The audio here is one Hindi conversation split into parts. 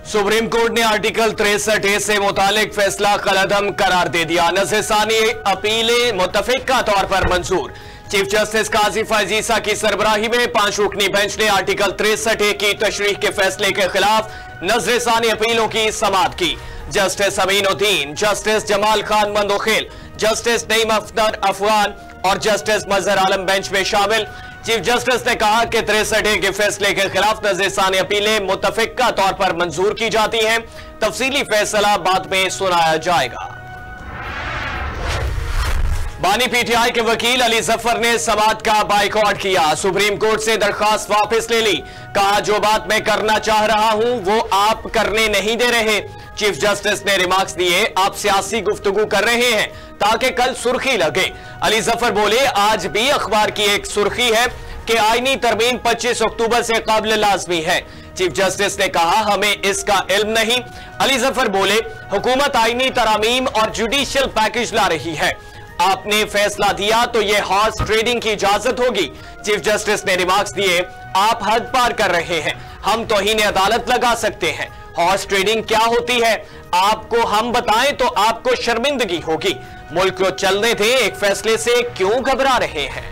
सुप्रीम कोर्ट ने आर्टिकल 63A से मुतालिक फैसला कलअदम करार दे दिया। नज़रसानी अपीलें मुत्तफिका तौर पर मंजूर। चीफ जस्टिस काजी फैज ईसा की सरबराही में 5 रुकनी बेंच ने आर्टिकल 63A की तशरीह के फैसले के खिलाफ नज़रसानी अपीलों की समाअत की। Justice Aminuddin, justice Jamal Khan Mandokhel, justice Naeem Akhtar Afghan और जस्टिस मजहर आलम बेंच में शामिल। चीफ जस्टिस ने कहा कि 63A के फैसले के खिलाफ नज़रसानी अपीलें मुत्तफिका तौर पर मंजूर की जाती हैं। तफसीली फैसला बाद में सुनाया जाएगा। बानी पीटीआई के वकील अली जफर ने समाअत का बाइकॉट किया। सुप्रीम कोर्ट से दरखास्त वापस ले ली। कहा, जो बात मैं करना चाह रहा हूं वो आप करने नहीं दे रहे। चीफ जस्टिस ने रिमार्क्स दिए, आप सियासी गुफ्तगू कर रहे हैं ताकि कल सुर्खी लगे। अली जफर बोले, आज भी अखबार की एक सुर्खी है कि आईनी तरमीम 25 अक्टूबर से काबिल लाजमी है। चीफ जस्टिस ने कहा, हमें इसका इल्म नहीं। अली जफर बोले, हुकूमत आईनी तरामीम और जुडिशियल पैकेज ला रही है। आपने फैसला दिया तो यह हॉर्स ट्रेडिंग की इजाजत होगी। चीफ जस्टिस ने रिमार्क्स दिए, आप हद पार कर रहे हैं। हम तौहीन अदालत लगा सकते हैं। हॉर्स ट्रेडिंग क्या होती है आपको हम बताएं तो आपको शर्मिंदगी होगी। मुल्क को चलने दें, एक फैसले से क्यों घबरा रहे हैं।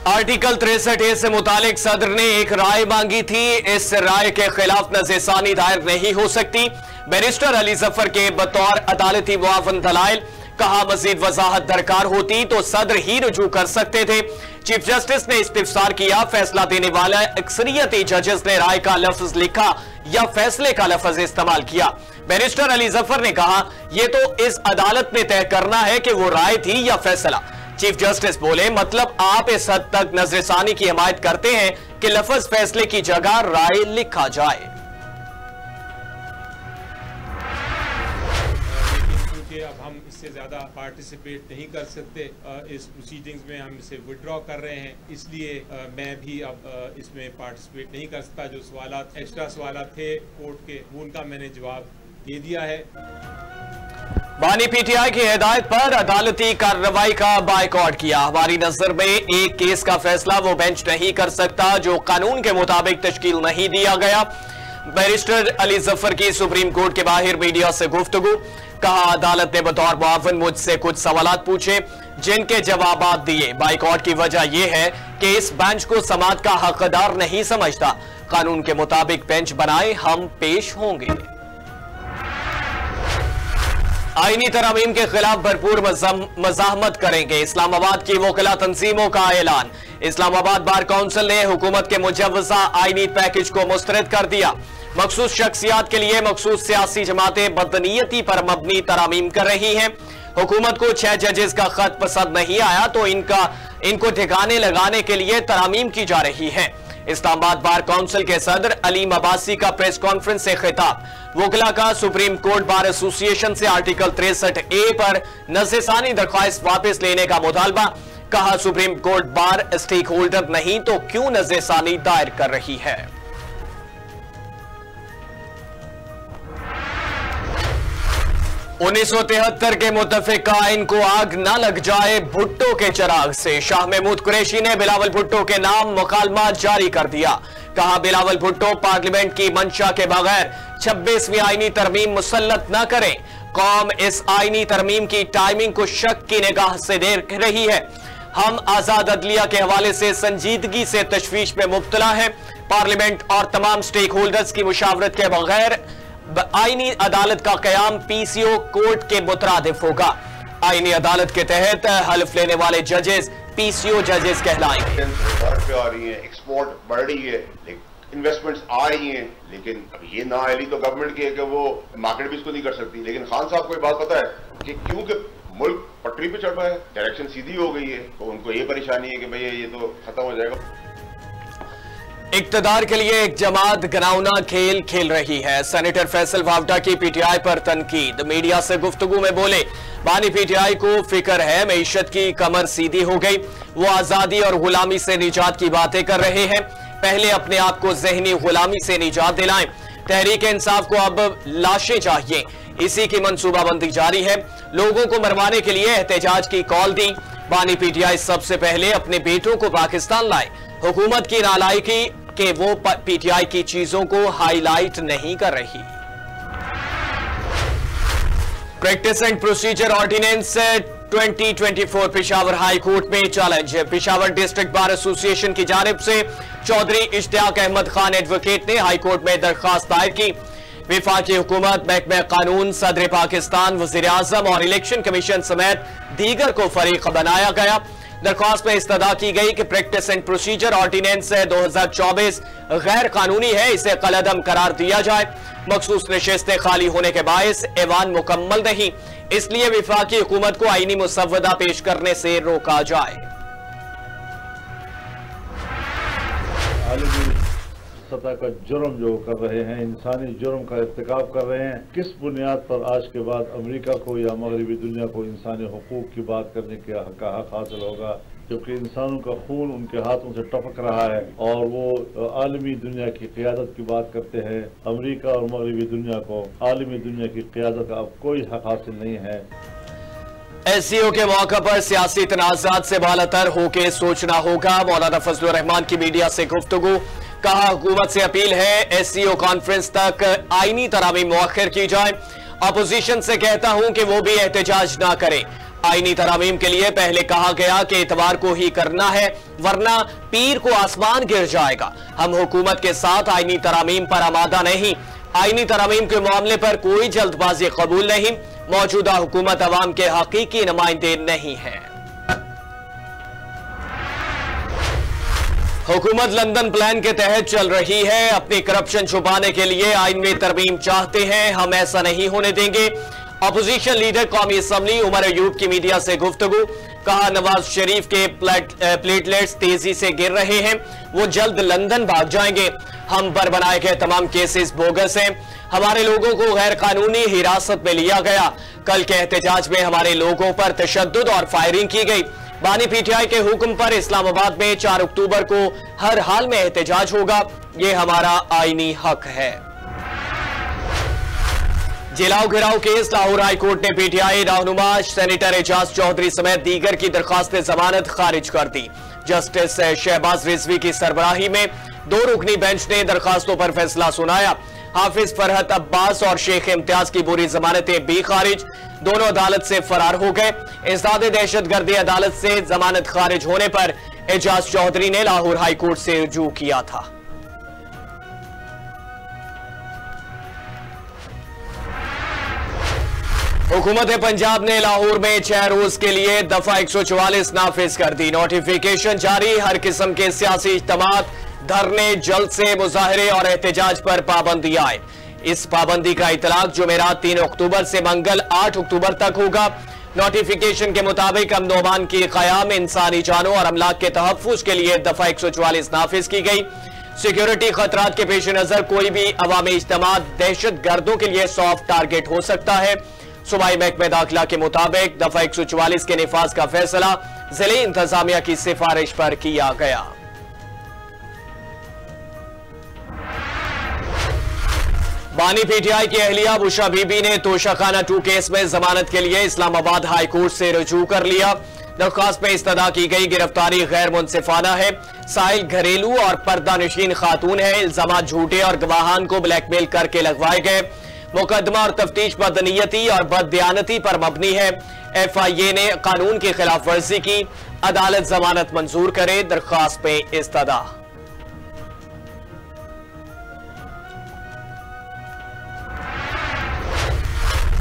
आर्टिकल 63A से मुतालिक सदर ने एक राय मांगी थी। इस राय के खिलाफ नज़रसानी दायर नहीं हो सकती। बैरिस्टर अली जफर के बतौर अदालती मुआवन दलाइल। कहा, मजीद वजाहत दरकार होती तो सदर ही रुजू कर सकते थे। चीफ जस्टिस ने इस्तिफसार किया। फैसला देने वाला अक्सरियती जजेस ने राय का लफ्ज लिखा या फैसले का लफ्ज इस्तेमाल किया। बैरिस्टर अली जफर ने कहा, यह तो इस अदालत ने तय करना है कि वो राय थी या फैसला। चीफ जस्टिस बोले, मतलब आप इस हद तक नज़रसानी की हिमायत करते हैं कि लफ्ज फैसले की जगह राय लिखा जाए। क्योंकि अब हम इससे ज्यादा पार्टिसिपेट नहीं कर सकते इस प्रोसीडिंग्स में, हम इसे विड्रॉ कर रहे हैं, इसलिए मैं भी अब इसमें पार्टिसिपेट नहीं कर सकता। जो सवालात एक्स्ट्रा सवालात थे कोर्ट के, वो उनका मैंने जवाब दे दिया है। बानी पीटीआई की हिदायत पर अदालती कार्रवाई का बाइकॉट किया। हमारी नजर में एक केस का फैसला वो बेंच नहीं कर सकता जो कानून के मुताबिक तश्कील नहीं दिया गया। बैरिस्टर अली जफर की सुप्रीम कोर्ट के बाहर मीडिया से गुफ्तगू। कहा, अदालत ने बतौर मुआवन मुझसे कुछ सवालात पूछे जिनके जवाबात दिए। बाइकॉट की वजह यह है कि इस बेंच को समाअत का हकदार नहीं समझता। कानून के मुताबिक बेंच बनाए, हम पेश होंगे। आईनी तरामीम के खिलाफ भरपूर मज़ाहमत करेंगे। इस्लामाबाद की वकला तंजीमों का ऐलान। इस्लामाबाद बार काउंसिल ने हुकूमत के मुजव्वज़ा आईनी पैकेज को मुस्तरद कर दिया। मखसूस शख्सियात के लिए मखसूस सियासी जमातें बदनीयती पर मबनी तरामीम कर रही हैं। हुकूमत को 6 जजेस का खत पसंद नहीं आया तो इनको ठिकाने लगाने के लिए तरामीम की जा रही है। इस्लामाबाद बार काउंसिल के सदर अलीम अब्बासी का प्रेस कॉन्फ्रेंस से खिताब। वकला का सुप्रीम कोर्ट बार एसोसिएशन से आर्टिकल 63A पर नज़रसानी दरख्वास्त वापस लेने का मुतालबा। कहा, supreme court bar stake holder नहीं तो क्यों नज़रसानी दायर कर रही है। उन्नीस 1973 के मुत्तफिक आइन को आग न लग जाए भुट्टो के चिराग से। शाह महमूद कुरैशी ने बिलावल भुट्टो के नाम मुकालमा जारी कर दिया। कहा, बिलावल भुट्टो पार्लियामेंट की मंशा के बगैर 26वीं आईनी तरमीम मुसल्लत न करें। कौम इस आईनी तरमीम की टाइमिंग को शक की निगाह से देख रही है। हम आजाद अदलिया के हवाले से संजीदगी से तशवीश में मुब्तला है। पार्लियामेंट और तमाम स्टेक होल्डर्स की मुशावरत के बगैर आईनी अदालत का कयाम पीसीओ कोर्ट के मुतरादिफ होगा। आईनी अदालत के तहत हल्फ लेने वाले जजेस पीसीओ जजेस कहलाएंगे। आ रही है, एक्सपोर्ट बढ़ रही है, इन्वेस्टमेंट्स आ रही हैं, लेकिन अब ये नाअहली तो गवर्नमेंट की है कि वो मार्केट भी इसको नहीं कर सकती। लेकिन खान साहब को ये बात पता है कि क्योंकि मुल्क पटरी पे चढ़ रहा है, डायरेक्शन सीधी हो गई है, तो उनको ये परेशानी है कि भैया ये तो खत्म हो जाएगा। इक्तदार के लिए एक जमात घिनौना खेल खेल रही है। सेनेटर फैसल वावडा की पीटीआई पर तनकीद। मीडिया से गुफ्तगू में बोले, बानी पीटीआई को फिक्र है मईशत की कमर सीधी हो गई। वो आजादी और गुलामी से निजात की बातें कर रहे हैं। पहले अपने आप को जहनी गुलामी से निजात दिलाएं। तहरीक इंसाफ को अब लाशें चाहिए, इसी की मंसूबाबंदी जारी है। लोगों को मरवाने के लिए एहतजाज की कॉल दी। बानी पीटीआई सबसे पहले अपने बेटों को पाकिस्तान लाए। हुकूमत की नालायकी कि वो पीटीआई की चीजों को हाईलाइट नहीं कर रही। Practice and procedure ordinance 2024 Peshawar high court में challenge. Peshawar district bar association की जानिब से चौधरी इश्तियाक अहमद खान एडवोकेट ने हाई कोर्ट में दरखास्त दायर की। वफाकी हुकूमत, महकमा कानून, सदर पाकिस्तान, वजीर आजम और इलेक्शन कमीशन समेत दीगर को फरीक बनाया गया। दरख्वास्त में इस्तदा की गई कि प्रैक्टिस एंड प्रोसीजर ऑर्डिनेंस 2024 गैर कानूनी है, इसे कलअदम करार दिया जाए। मखसूस नशिस्तें खाली होने के बायस ऐवान मुकम्मल नहीं, इसलिए वफाकी हुकूमत को आईनी मुसव्वदा पेश करने से रोका जाए। सतह का जुर्म जो कर रहे हैं, इंसानी जुर्म का इर्तिकाब कर रहे हैं, किस बुनियाद पर आज के बाद अमेरिका को या मगरबी दुनिया को इंसानी हुकूक की बात करने का हक हासिल होगा, क्योंकि इंसानों का खून उनके हाथों से टपक रहा है और वो आलमी दुनिया की क़ियादत की बात करते हैं। अमेरिका और मगरबी दुनिया को आलमी दुनिया की क़ियादत का अब कोई हक हासिल नहीं है। SCO के मौका पर सियासी तनाज़ात से बालातर होकर सोचना होगा। मौलाना फजलुर रहमान की मीडिया से गुफ्तगू, कहा हुकूमत से अपील है SCO कॉन्फ्रेंस तक आईनी तरामीम मुअख्खर की जाए। अपोजिशन से कहता हूं कि वो भी एहतजाज ना करे। आईनी तरामीम के लिए पहले कहा गया कि इतवार को ही करना है, वरना पीर को आसमान गिर जाएगा। हम हुकूमत के साथ आईनी तरामीम पर आमादा नहीं। आईनी तरामीम के मामले पर कोई जल्दबाजी कबूल नहीं। मौजूदा हुकूमत अवाम के हकीकी नुमाइंदे नहीं है। हुकूमत लंदन प्लान के तहत चल रही है। अपनी करप्शन छुपाने के लिए आइन में तरमीम चाहते हैं, हम ऐसा नहीं होने देंगे। अपोजिशन लीडर कौमी असम्बली उमर अयूब की मीडिया से गुफ्तगू, कहा नवाज शरीफ के प्लेटलेट्स तेजी से गिर रहे हैं, वो जल्द लंदन भाग जाएंगे। हम पर बनाए गए तमाम केसेस बोगस हैं। हमारे लोगों को गैर कानूनी हिरासत में लिया गया। कल के एहतजाज में हमारे लोगों पर तशद्दुद और फायरिंग की गई। बानी पीटीआई के हुक्म पर इस्लामाबाद में 4 अक्टूबर को हर हाल में एहतजाज होगा, ये हमारा आईनी हक है। जलाओ घिराव केस, लाहौर हाई कोर्ट ने पीटीआई रहनुमा सेनेटर एजाज चौधरी समेत दीगर की दरखास्त जमानत खारिज कर दी। जस्टिस शहबाज रिजवी की सरबराही में 2 रुकनी बेंच ने दरखास्तों पर फैसला सुनाया। हाफिज फरहत अब्बास और शेख इम्तियाज की बुरी जमानतें भी खारिज, दोनों अदालत से फरार हो गए। इज़ाद दहशतगर्दी अदालत से जमानत खारिज होने पर एजाज चौधरी ने लाहौर हाई कोर्ट से रुजू किया था। हुकूमत पंजाब ने लाहौर में 6 रोज के लिए दफा 144 नाफिज कर दी। नोटिफिकेशन जारी, हर किस्म के सियासी इज्तिमात, धरने, जलसे, मुजाहरे और एहतजाज पर पाबंदी आए। इस पाबंदी का इतलाक जुमेरात 3 अक्टूबर से मंगल 8 अक्टूबर तक होगा। नोटिफिकेशन के मुताबिक अमन व अमान की क़याम, इंसानी जानों और अमलाक के तहफ़्फ़ुज़ के लिए दफा 144 नाफिज की गई। सिक्योरिटी खतरात के पेश नजर कोई भी अवामी इज्तिमात दहशत गर्दों के लिए सॉफ्ट टारगेट हो सकता है। सूबाई महकमे दाखिला के मुताबिक दफा 144 के निफाज का फैसला जिले इंतजामिया की सिफारिश पर किया गया। बानी पीटीआई की अहलिया बुशा बीबी ने तोशाखाना 2 केस में जमानत के लिए इस्लामाबाद हाई कोर्ट से रुजू कर लिया। दरख्वास्त में इस्तदा की गई गिरफ्तारी गैर मुनसिफाना है। साहिल घरेलू और पर्दा नशीन खातून है। इल्जामात झूठे और गवाहान को ब्लैकमेल करके लगवाए गए। मुकदमा और तफ्तीश बदनीयती और बददियानती पर मबनी है। FIA ने कानून की खिलाफ वर्जी की, अदालत जमानत मंजूर करे। दरख्वास्त में इस्तदा।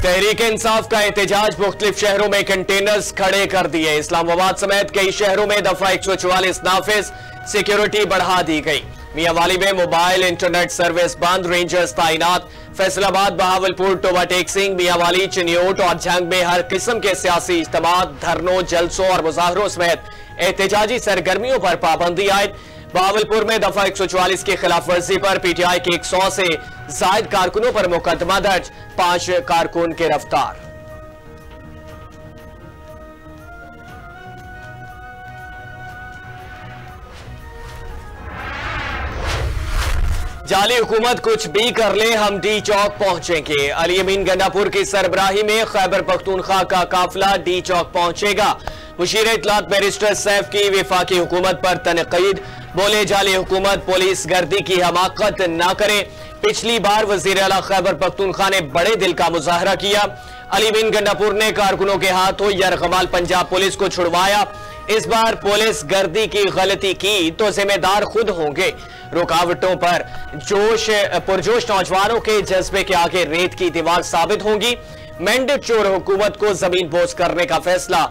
तहरीक इंसाफ का एहतजाज, मुख्तलिफ शहरों में कंटेनर्स खड़े कर दिए। इस्लामाबाद समेत कई शहरों में दफा 144 नाफिज, सिक्योरिटी बढ़ा दी गई। मियांवाली में मोबाइल इंटरनेट सर्विस बंद, रेंजर्स तैनात। फैसलाबाद, बहावलपुर, टोबा टेक्सिंग, मियांवाली, चिन्योट और झंग में हर किस्म के सियासी इज्तिमात, धरनों, जलसों और मुजाहरों समेत एहतजाजी सरगर्मियों पर पाबंदी आयद। बहावलपुर में दफा 144 की खिलाफ वर्जी पर पीटीआई के 100 से जायद कारकुनों पर मुकदमा दर्ज, 5 कारकुन गिरफ्तार। जाली हुकूमत कुछ भी कर ले, हम डी चौक पहुंचेंगे। अली अमीन गंडापुर की सरबराही में खैबर पख्तूनख्वा का काफिला डी चौक पहुंचेगा। मुशीर इत्तलात बैरिस्टर सैफ की वफाकी हुकूमत पर तनकीद, बोले जाली हुकूमत पुलिस गर्दी की हमाकत ना करे। पिछली बार वजीर आला खैबर पख्तूनख्वा ने बड़े दिल का मुजाहरा किया। अली बिन गंडापुर ने कारकुनों के हाथों यरगमाल पंजाब पुलिस को छुड़वाया। इस बार पुलिस गर्दी की गलती की तो जिम्मेदार खुद होंगे। रुकावटों पर पुरजोश नौजवानों के जज्बे के आगे रेत की दीवार साबित होंगी। मैंडेट चोर हुकूमत को जमीन बोझ करने का फैसला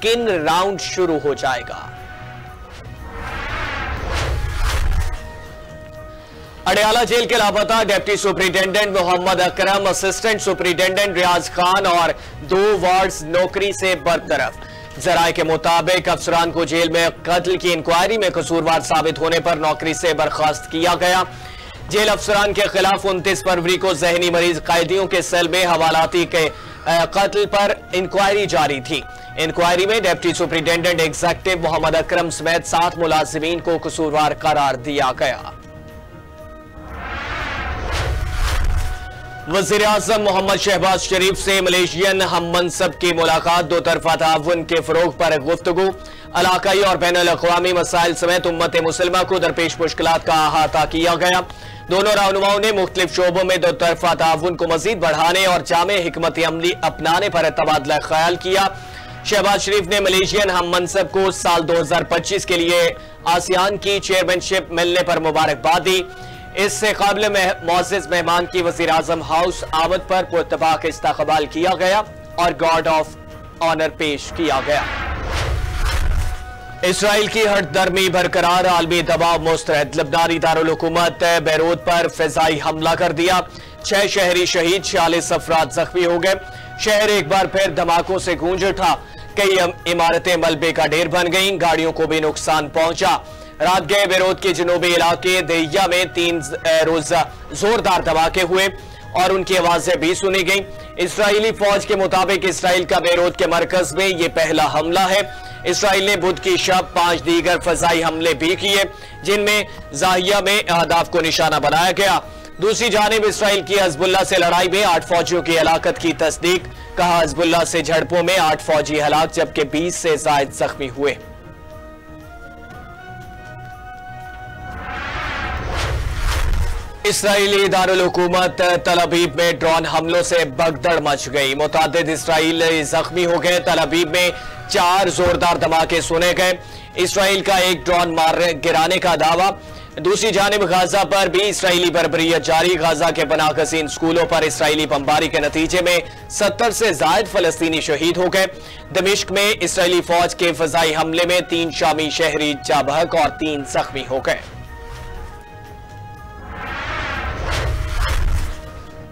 किन राउंड शुरू हो जाएगा। अडयाला जेल के लापता deputy superintendent Mohammad Akram, assistant superintendent रियाज खान और 2 वार्ड्स नौकरी से बरतरफ। जराये के मुताबिक अफसरान को जेल में कत्ल की इंक्वायरी में कसूरवार साबित होने पर नौकरी से बर्खास्त किया गया। जेल अफसरान के खिलाफ 29 फरवरी को जहनी मरीज कैदियों के सेल में हवालाती के कत्ल पर इंक्वायरी जारी थी। इंक्वायरी में deputy superintendent executive Mohammad Akram समेत 7 मुलाजिमीन को कसूरवार करार दिया गया। वज़ीर आज़म मोहम्मद शहबाज शरीफ से मलेशियन हम मनसब की मुलाकात, 2 तरफा ताउन के फरोग पर गुफ्तगू, इलाकाई और बैनुल अक़वामी मसाइल समेत उम्मत मुसलिमा को दरपेश मुश्किलात का अहाता किया गया। दोनों रहनुमाओं ने मुख्तलिफ शोबों में 2 तरफा ताउन को मजीद बढ़ाने और जामे हिकमत अमली अपनाने पर तबादला ख्याल किया। शहबाज शरीफ ने मलेशियन हम मनसब को साल 2025 के लिए आसियान की चेयरमैनशिप मिलने पर मुबारकबाद दी। इससे काबिल मुअज़्ज़िज़ मेहमान की वज़ीर आज़म हाउस आमद पर पुरतबाक इस्तकबाल किया गया और गार्ड ऑफ ऑनर पेश किया गया। इसराइल की हटदर्मी बरकरार, आलमी दबाव मुस्तरद। लबनानी दारुल हुकूमत बैरूत पर फिजाई हमला कर दिया, 6 शहरी शहीद, 46 अफराद जख्मी हो गए। शहर एक बार फिर धमाकों से गूंज उठा, कई इमारतें मलबे का ढेर बन गईं, गाड़ियों को भी नुकसान पहुंचा। रात गए बैरूत के जनूबी इलाके दहिया में 3 रोज जोरदार धमाके हुए और उनकी आवाजें भी सुनी गईं। इसराइली फौज के मुताबिक इसराइल का बैरूत के मरकज में यह पहला हमला है। इसराइल ने बुध की शब 5 दीगर फजाई हमले भी किए, जिनमें जाहिया में अहदाफ को निशाना बनाया गया। दूसरी जानिब इसराइल की हिजबुल्लाह से लड़ाई में 8 फौजियों की हलाकत की तस्दीक, कहा हिजबुल्लाह से झड़पों में 8 फौजी हलाक जबकि 20 से ज्यादा जख्मी हुए। इसराइली दारुल हुकूमत तल अबीब में ड्रोन हमलों से भगदड़ मच गई, मुतादिद इसराइली जख्मी हो गए। तल अबीब में 4 जोरदार धमाके सुने गए। इसराइल का एक ड्रोन गिराने का दावा। दूसरी जानिब गाजा पर भी इसराइली बर्बरियत जारी। गाजा के पनाहगज़ीन स्कूलों पर इसराइली बमबारी के नतीजे में 70 से ज्यादा फलस्तीनी शहीद हो गए। दमिश्क में इसराइली फौज के फजाई हमले में 3 शामी शहरी जा बहक और 3 जख्मी हो गए।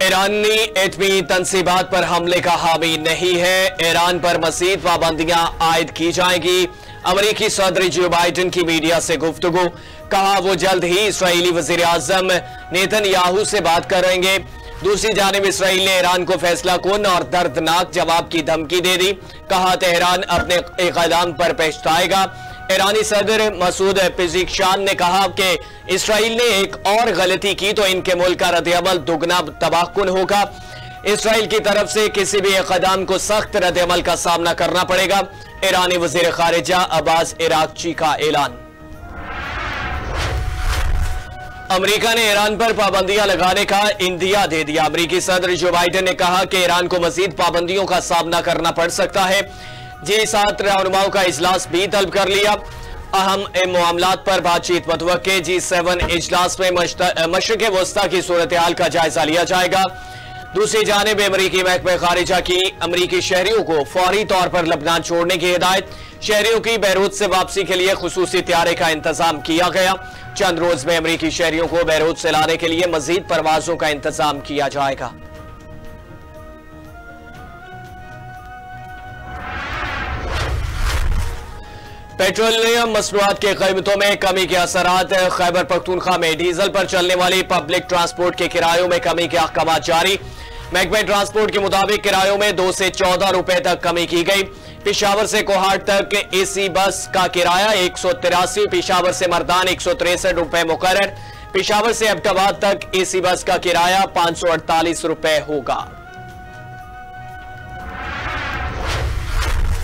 ईरानी एटमी तंसीबात पर हमले का हामी नहीं है। ईरान पर मजीद पाबंदियां आयद की जाएंगी। अमेरिकी सदर जो बाइडेन की मीडिया से गुफ्तगू, कहा वो जल्द ही इसराइली वजीर आजम नेतन्याहू से बात करेंगे। दूसरी जानिब इसराइल ने ईरान को फैसला कुन और दर्दनाक जवाब की धमकी दे दी, कहा तेहरान अपने इक़दाम पर पछताएगा। ईरानी सदर मसूद पेज़ेश्कियान ने कहा कि इसराइल ने एक और गलती की तो इनके मुल्क का रद्द-ए-अमल दुगना तबाहकुन होगा। इसराइल की तरफ से किसी भी इक़दाम को सख्त रद्द-ए-अमल का सामना करना पड़ेगा। ईरानी वज़ीर ख़ारिजा अब्बास इराक़ची का ऐलान। अमेरिका ने ईरान पर पाबंदियां लगाने का इंदिया दे दिया। अमेरिकी सदर जो बाइडेन ने कहा कि ईरान को मजीद पाबंदियों का सामना करना पड़ सकता है। G7 रहनुमाओं का इजलास भी तलब कर लिया। अहम मामलात पर बातचीत मुतवक्के। G7 इजलास में मशरिक़ वस्ता की सूरत हाल का जायजा लिया जाएगा। दूसरी जानिब अमरीकी महकमा खारिजा की अमरीकी शहरियों को फौरी तौर पर लबनान छोड़ने की हिदायत। शहरियों की बैरूत से वापसी के लिए खुसूसी तैयारी का इंतजाम किया गया। चंद रोज में अमरीकी शहरियों को बैरूत से लाने के लिए मजीद परवाजों का इंतजाम किया जाएगा। पेट्रोलियम मसनूआत की कीमतों में कमी के असरात। खैबर पख्तूनख्वा में डीजल पर चलने वाली पब्लिक ट्रांसपोर्ट के किरायों में कमी के अहकाम जारी। महकमे ट्रांसपोर्ट के मुताबिक किरायों में 2 से 14 रुपए तक कमी की गई। पेशावर से कोहाट तक एसी बस का किराया 183, पेशावर से मर्दान 163 रुपए मुकर्रर। पेशावर से एबटाबाद तक एसी बस का किराया 548 रुपए होगा।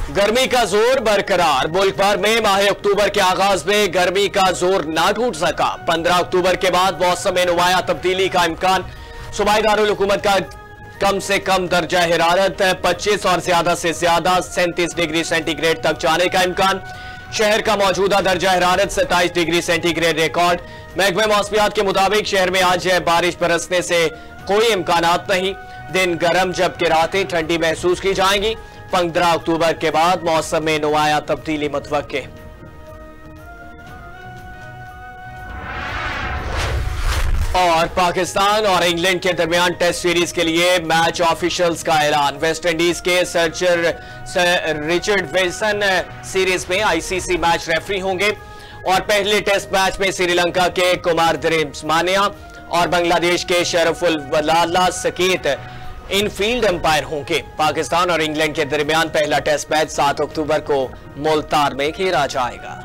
गर्मी का जोर बरकरार। मुल्क भर में माह अक्टूबर के आगाज में गर्मी का जोर ना टूट सका। 15 अक्टूबर के बाद मौसम में नुमाया तब्दीली का इम्कान। सूबाई दारुल हुकूमत का कम से कम दर्जा हरारत 25 और ज्यादा से ज्यादा 37 डिग्री सेंटीग्रेड तक जाने का इम्कान। शहर का मौजूदा दर्जा हरारत 27 डिग्री सेंटीग्रेड रिकॉर्ड। महकमे मौसमियात के मुताबिक शहर में आज बारिश बरसने से कोई इम्कानात नहीं। दिन गर्म जबकि रातें ठंडी महसूस की जाएंगी। 15 अक्टूबर के बाद मौसम में नुमाया तब्दीली मुतवक्के। और पाकिस्तान और इंग्लैंड के दरमियान टेस्ट सीरीज के लिए मैच ऑफिशियल्स का ऐलान। वेस्ट इंडीज के सर रिचर्ड विल्सन सीरीज में आईसीसी मैच रेफरी होंगे और पहले टेस्ट मैच में श्रीलंका के कुमार दिरिम्समानिया और बांग्लादेश के शरफुल वलाला सकेत इनफील्ड अंपायर होंगे। पाकिस्तान और इंग्लैंड के दरमियान पहला टेस्ट मैच 7 अक्टूबर को मुल्तान में खेला जाएगा।